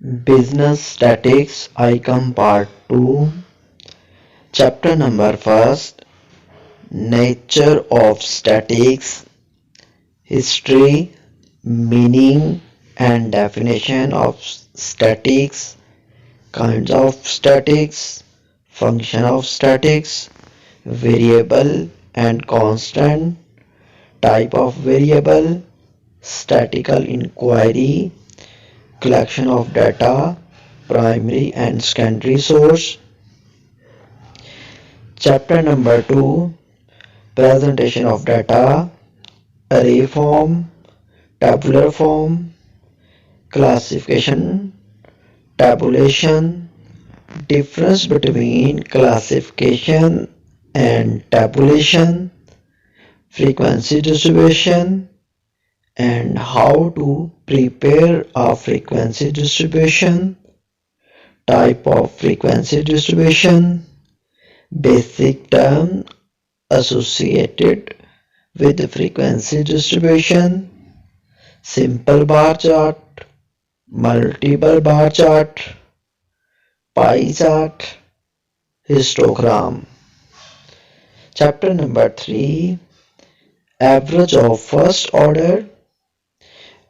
Business Statics ICOM Part 2. Chapter number 1. Nature of Statics. History, meaning and definition of statics. Kinds of statics. Function of statics. Variable and constant. Type of variable. Statistical inquiry. Collection of data, primary and secondary source. Chapter number 2. Presentation of data, array form, tabular form, classification, tabulation, difference between classification and tabulation, frequency distribution, and how to prepare a frequency distribution, type of frequency distribution, basic term associated with the frequency distribution, simple bar chart, multiple bar chart, pie chart, histogram. Chapter number 3. Average of first order,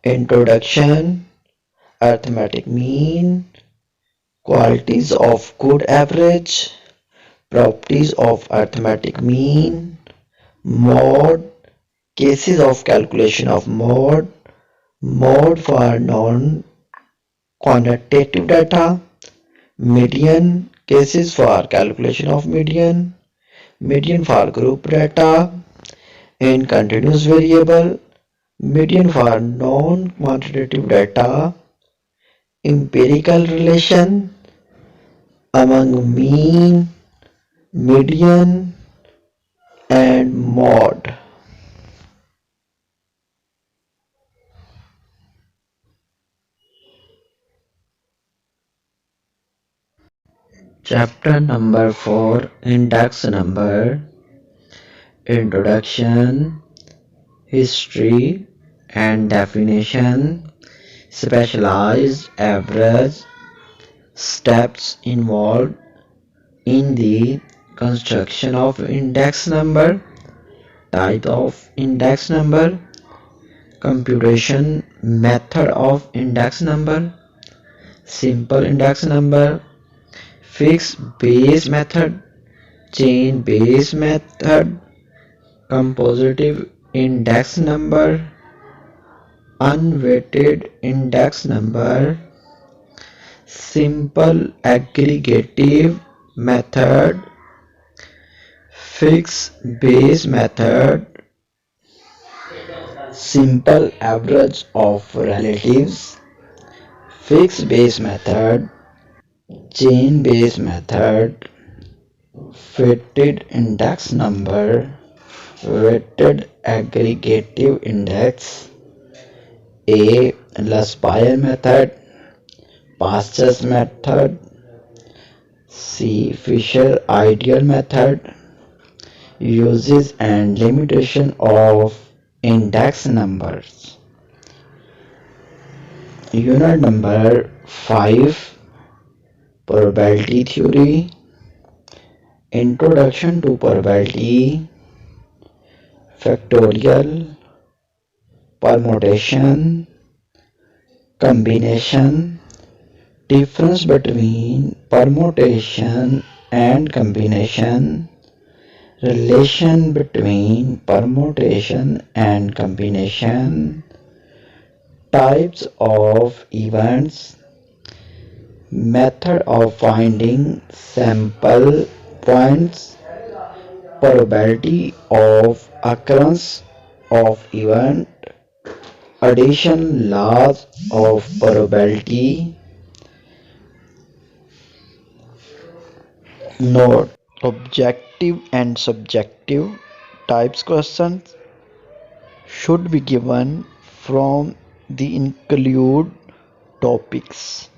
introduction, arithmetic mean, qualities of good average, properties of arithmetic mean, mode, cases of calculation of mode, mode for non-quantitative data, median, cases for calculation of median, median for group data, in continuous variable, median for non-quantitative data, empirical relation among mean, median, and mode. Chapter number 4. Index number, introduction, history and definition, specialized average, steps involved in the construction of index number, type of index number, computation method of index number, simple index number, fixed base method, chain base method, compositive index number, unweighted index number, simple aggregative method, fixed base method, simple average of relatives, fixed base method, chain base method, weighted index number, weighted aggregative index, A. Laspire method, Pascal's method, C. Fisher ideal method, uses and limitation of index numbers. Unit number 5. Probability theory, introduction to probability, factorial, permutation, combination, difference between permutation and combination, relation between permutation and combination, types of events, method of finding sample points, probability of occurrence of event, addition laws of probability. Note: objective and subjective types questions should be given from the include topics.